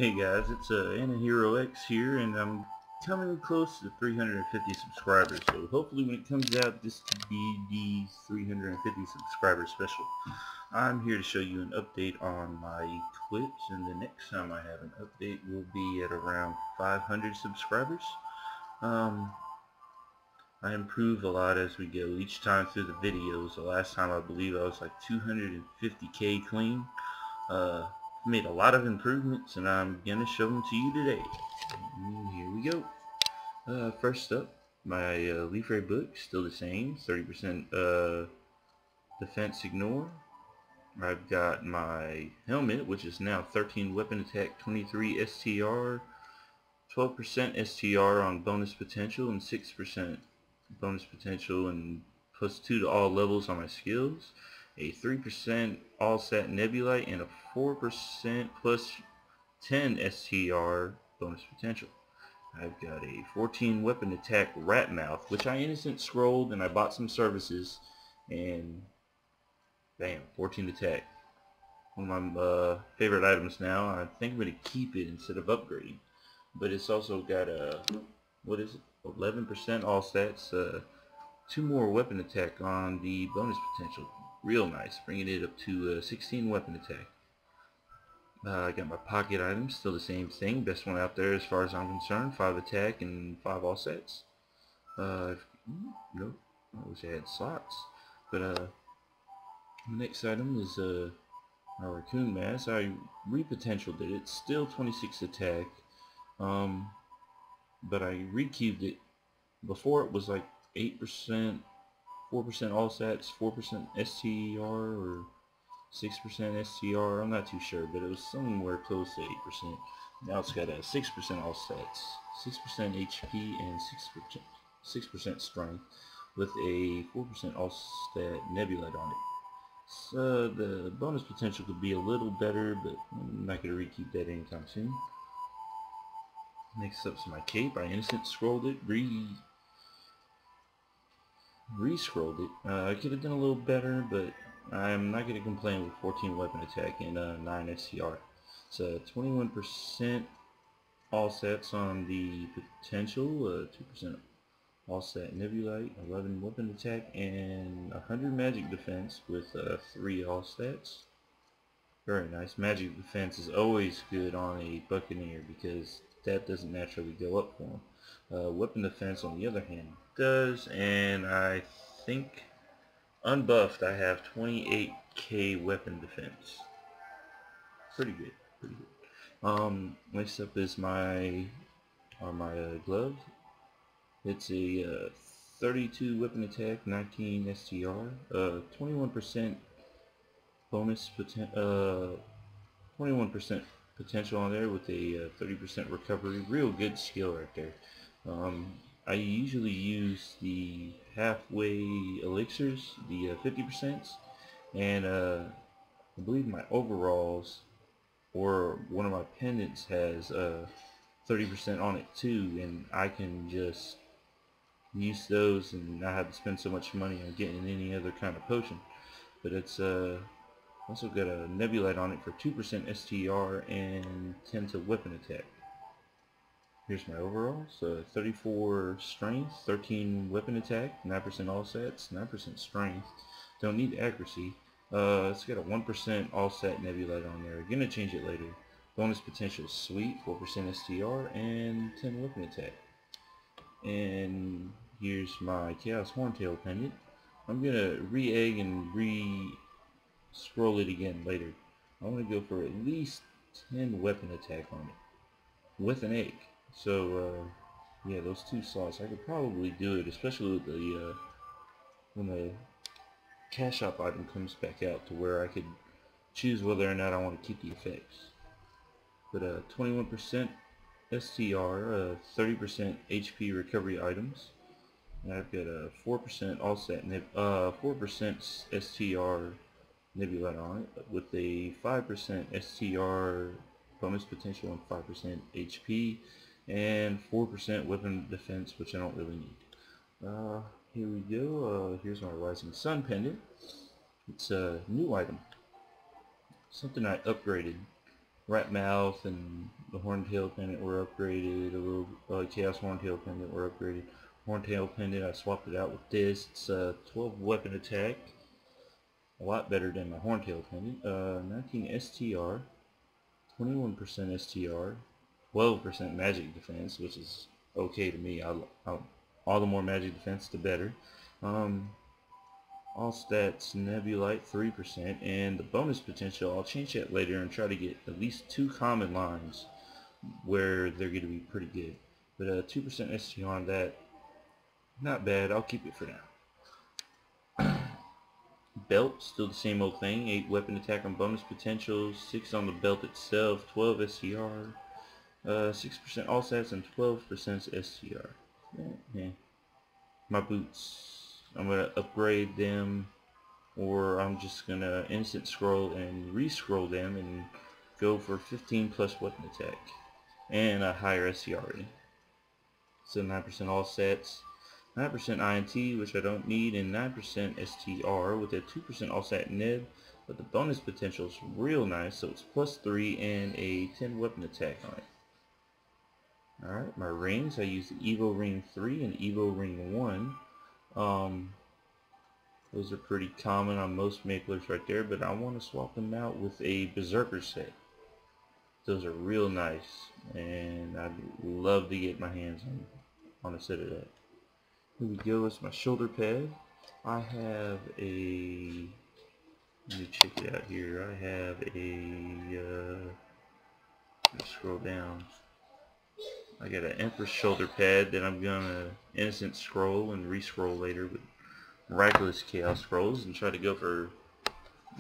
Hey guys, it's Anahero X here, and I'm coming close to 350 subscribers. So hopefully, when it comes out, this could be the 350 subscriber special. I'm here to show you an update on my Twitch, and the next time I have an update will be at around 500 subscribers. I improve a lot as we go each time through the videos. The last time I believe I was like 250k clean. Made a lot of improvements, and I'm gonna show them to you today. Here we go. First up, my leaf ray book, still the same, 30% defense ignore. I've got my helmet, which is now 13 weapon attack, 23 STR, 12% STR on bonus potential, and 6% bonus potential, and +2 to all levels on my skills. A 3% all sat nebulite, and a 4% +10 STR bonus potential. I've got a 14 weapon attack rat mouth, which I innocent scrolled and I bought some services, and bam, 14 attack. One of my favorite items now. I think I'm going to keep it instead of upgrading. But it's also got a, what is it, 11% all stats, 2 more weapon attack on the bonus potential. Real nice, bringing it up to 16 weapon attack. I got my pocket items, still the same thing. Best one out there as far as I'm concerned. 5 attack and 5 all sets. Nope, I wish I had slots. But the next item is a raccoon mask. I re-potentialed it. It's still 26 attack. But I re-cubed it. Before it was like 8%, 4% all sets, 4% STR, or 6% STR, I'm not too sure, but it was somewhere close to 8%. Now it's got a 6% all sets, 6% HP, and 6% strength, with a 4% all stat nebulite on it. So the bonus potential could be a little better, but I'm not going to re-keep that anytime soon. Next up's my cape. I instant scrolled it, re-scrolled it. I could have done a little better, but I'm not going to complain with 14 weapon attack and 9 SCR. It's 21% all sets on the potential, 2% all set nebulite, 11 weapon attack, and 100 magic defense with 3 all stats. Very nice. Magic defense is always good on a Buccaneer because that doesn't naturally go up for him. Weapon defense, on the other hand, does, and I think unbuffed I have 28k weapon defense. Pretty good, pretty good. Next up is my gloves. It's a 32 weapon attack, 19 STR, 21% bonus 21% potential on there with a 30% recovery. Real good skill right there. I usually use the halfway elixirs, the 50%, and I believe my overalls or one of my pendants has 30% on it too, and I can just use those and not have to spend so much money on getting any other kind of potion. But it's also got a nebulite on it for 2% STR and 10 to weapon attack. Here's my overalls. 34 strength, 13 weapon attack, 9% all sets, 9% strength. Don't need accuracy. It's got a 1% all set nebulite on there. Gonna change it later. Bonus potential is sweet, 4% STR and 10 weapon attack. And here's my Chaos Horntail pendant. I'm gonna re-egg and re-scroll it again later. I want to go for at least 10 weapon attack on it with an egg. So yeah, those 2 slots I could probably do it, especially with the when the cash shop item comes back out, to where I could choose whether or not I want to keep the effects. But 21% STR, 30% HP recovery items. And I've got a 4% all set, 4% STR nebulite on it, with a 5% STR bonus potential and 5% HP, and 4% weapon defense, which I don't really need. Here we go. Here's my Rising Sun pendant. It's a new item, something I upgraded Rat Mouth and the Horntail Pendant were upgraded. A little Chaos Horntail Pendant were upgraded. Horntail Pendant, I swapped it out with this. It's 12 weapon attack. A lot better than my Horntail Pendant. 19 STR, 21% STR, 12% magic defense, which is okay to me. All the more magic defense, the better. All stats Nebulite 3%, and the bonus potential, I'll change that later and try to get at least 2 common lines where they're going to be pretty good. But 2% STR on that, not bad. I'll keep it for now. Belt, still the same old thing. 8 weapon attack on bonus potential, 6 on the belt itself, 12 STR, 6% all stats, and 12% STR. Yeah. My boots, I'm going to upgrade them, or I'm just going to instant scroll and re-scroll them and go for 15 plus weapon attack and a higher SCR rating. So 9% all sets, 9% INT, which I don't need, and 9% STR with a 2% all stat neb, but the bonus potential is real nice, so it's +3 and a 10 weapon attack on it. Alright, my rings, I use the Evo Ring 3 and Evo Ring 1. Those are pretty common on most Maplers right there, but I want to swap them out with a Berserker set. Those are real nice, and I'd love to get my hands on a set of that. Here we go, it's my shoulder pad. I have a, let me check it out here, I have a, let's scroll down. I got an Empress shoulder pad that I'm gonna instant scroll and re-scroll later with Miraculous Chaos Scrolls and try to go for,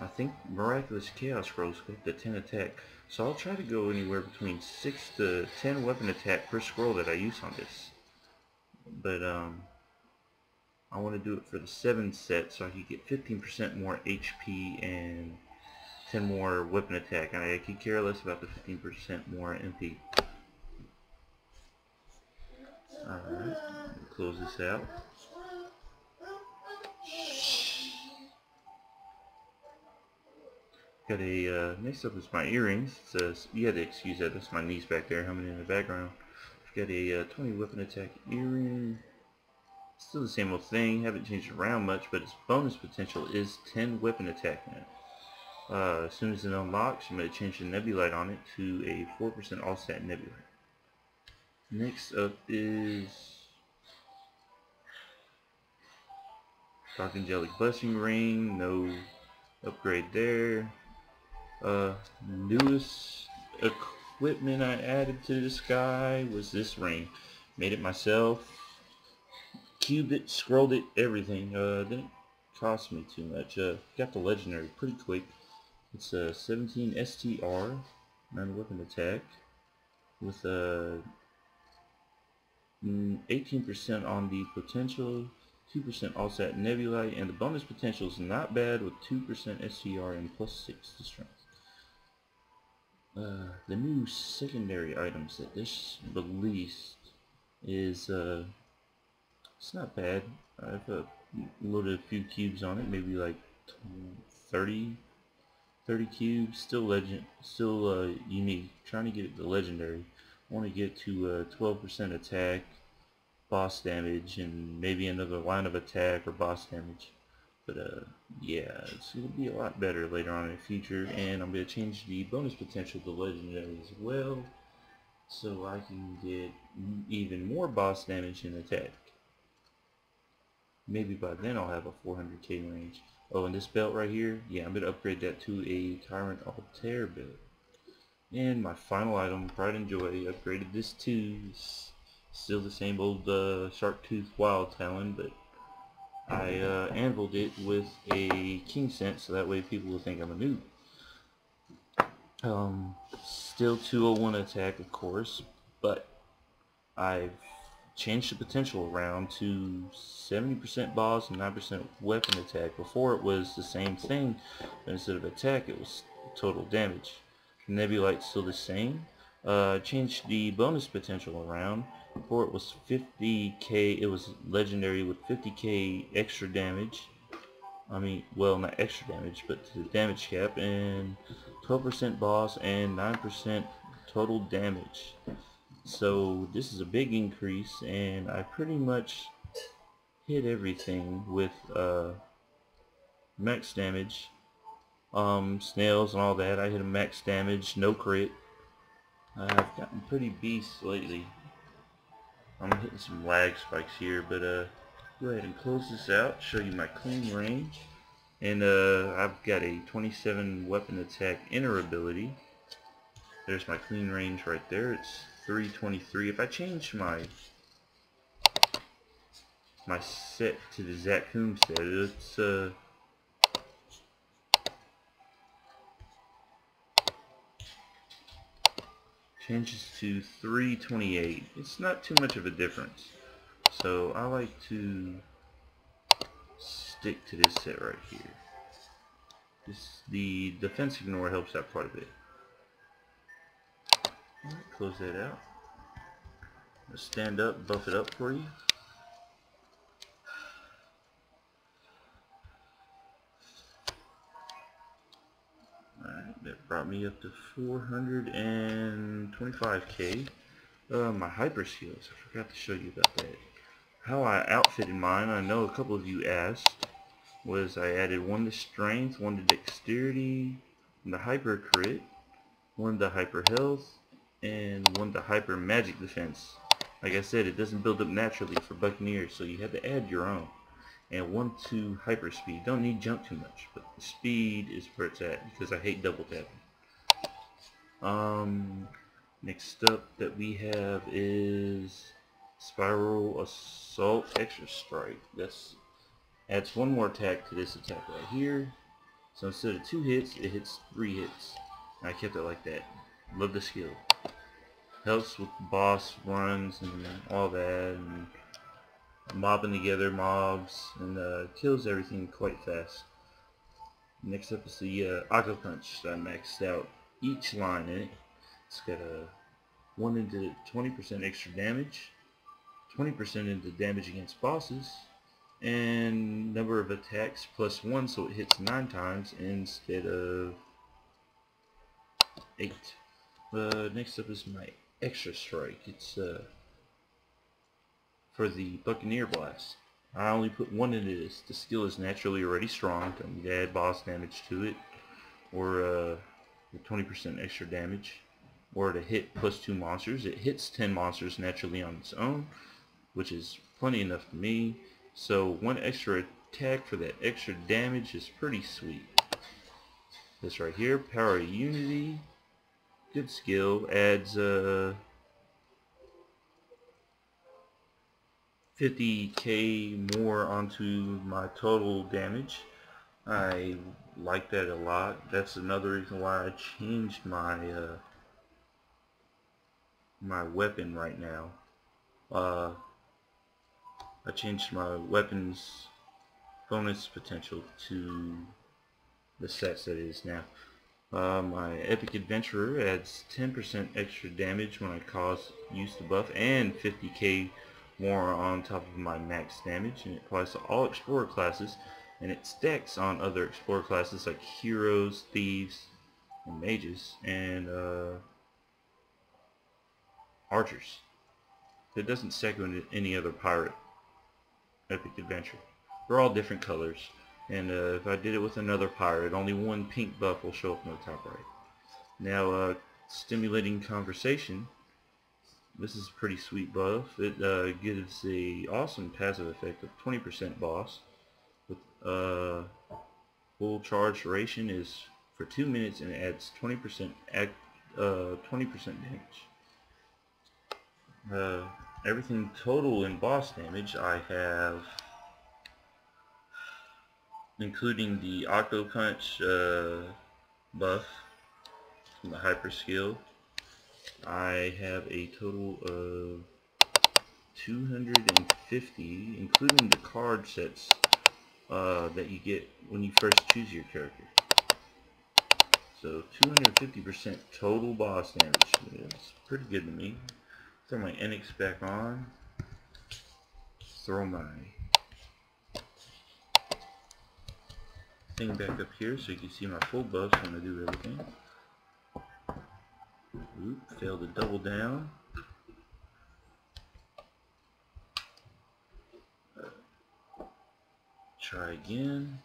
I think Miraculous Chaos Scrolls go up to 10 attack. So I'll try to go anywhere between 6 to 10 weapon attack per scroll that I use on this. But I want to do it for the 7 set so I can get 15% more HP and 10 more weapon attack. And I could care less about the 15% more MP. Alright, close this out. Got a, next up is my earrings. You had to excuse that, that's my niece back there humming in the background. Got a 20 weapon attack earring. Still the same old thing, haven't changed around much, but its bonus potential is 10 weapon attack now. As soon as it unlocks, I'm going to change the Nebulite on it to a 4% all stat Nebulite. Next up is Dark Angelic Blessing Ring, no upgrade there. Newest equipment I added to this guy was this ring. Made it myself, cubed it, scrolled it, everything. Didn't cost me too much. Got the legendary pretty quick. It's a 17 STR, 9 weapon attack, with a 18% on the potential, 2% all stat Nebulite, and the bonus potential is not bad with 2% SCR and +6 to strength. The new secondary items that this released is, it's not bad. I've loaded a few cubes on it, maybe like 30 cubes, still unique. Trying to get it to legendary. I want to get to 12% attack, boss damage, and maybe another line of attack or boss damage. But yeah, it's going to be a lot better later on in the future, and I'm going to change the bonus potential to legendary as well, so I can get even more boss damage and attack. Maybe by then I'll have a 400k range. Oh, and this belt right here, yeah, I'm going to upgrade that to a Tyrant Altair belt. And my final item, Pride and Joy, upgraded this too. Still the same old shark tooth wild talon, but I anviled it with a king scent, so that way people will think I'm a noob. Still 201 attack, of course, but I've changed the potential around to 70% boss and 9% weapon attack. Before it was the same thing, but instead of attack it was total damage. Nebulite's still the same. Changed the bonus potential around. Before it was 50k, it was legendary with 50k extra damage. I mean, well, not extra damage, but to the damage cap, and 12% boss, and 9% total damage. So this is a big increase, and I pretty much hit everything with max damage. Snails and all that, I hit a max damage, no crit. I've gotten pretty beast lately. I'm hitting some lag spikes here, but go ahead and close this out, show you my clean range. And I've got a 27 weapon attack inner ability. There's my clean range right there. It's 323. If I change my set to the Zaccoon set, it's changes to 328. It's not too much of a difference. So I like to stick to this set right here. The defense ignore helps out quite a bit. Alright, close that out. Let's stand up, buff it up for you. Alright, that brought me up to 425k. My hyper skills, I forgot to show you about that. How I outfitted mine, I know a couple of you asked, was I added 1 to strength, 1 to dexterity, 1 to hyper crit, 1 to hyper health, and 1 to hyper magic defense. Like I said, it doesn't build up naturally for Buccaneer, so you have to add your own. And 1 to hyper speed. Don't need jump too much, but the speed is where it's at because I hate double tapping. Next up that we have is Spiral Assault Extra Strike. That's adds 1 more attack to this attack right here. So instead of 2 hits, it hits 3 hits. And I kept it like that. Love the skill. Helps with boss runs and all that, and mobbing together mobs, and kills everything quite fast. Next up is the Aqua Punch that I maxed out each line in it. It's got a 1 into 20% extra damage, 20% into damage against bosses, and number of attacks plus 1, so it hits 9 times instead of 8. Next up is my Extra Strike. It's for the Buccaneer Blast. I only put 1 into this. The skill is naturally already strong. Don't need to add boss damage to it, or the 20% extra damage, or to hit plus 2 monsters. It hits 10 monsters naturally on its own, which is plenty enough to me. So 1 extra attack for that extra damage is pretty sweet. This right here, Power of Unity, good skill, adds 50k more onto my total damage. I like that a lot. That's another reason why I changed my my weapon right now. I changed my weapon's bonus potential to the stats that it is now. My Epic Adventurer adds 10% extra damage when I cause use the buff, and 50k more on top of my max damage, and it applies to all Explorer classes, and it stacks on other Explorer classes like Heroes, Thieves, and Mages, and Archers. It doesn't stack on any other pirate Epic Adventure. They're all different colors, and if I did it with another pirate, only 1 pink buff will show up in the top right. Now, Stimulating Conversation. This is a pretty sweet buff. It gives a awesome passive effect of 20% boss. With full charge duration is for 2 minutes, and it adds 20% damage. Everything total in boss damage, I have, including the Aqua Punch buff from the Hyper skill, I have a total of 250, including the card sets that you get when you first choose your character. So 250% total boss damage. It's pretty good to me. Throw my NX back on. Throw my thing back up here so you can see my full buffs when I do everything. failed to double down. Try again.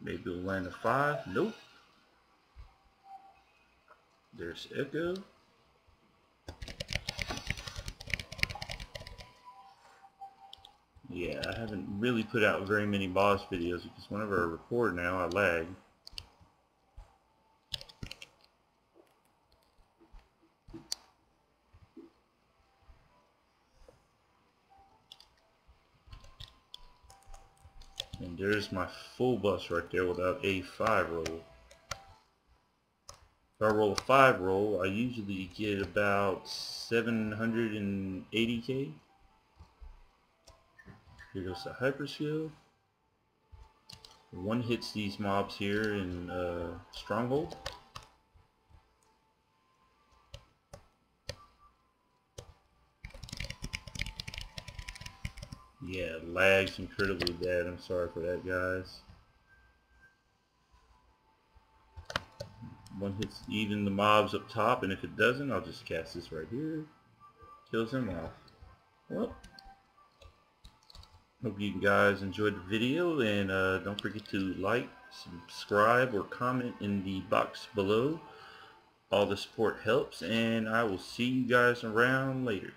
Maybe we'll land a 5. Nope. There's Echo. Yeah, I haven't really put out very many boss videos because whenever I record now, I lag. And there's my full boss right there without a 5 roll. If I roll a 5 roll, I usually get about 780k. Here goes the hyper skill. One hits these mobs here in Stronghold. Yeah, lags incredibly bad. I'm sorry for that, guys. One hits even the mobs up top, and if it doesn't, I'll just cast this right here. Kills them off. Well, hope you guys enjoyed the video, and don't forget to like, subscribe, or comment in the box below. All the support helps, and I will see you guys around later.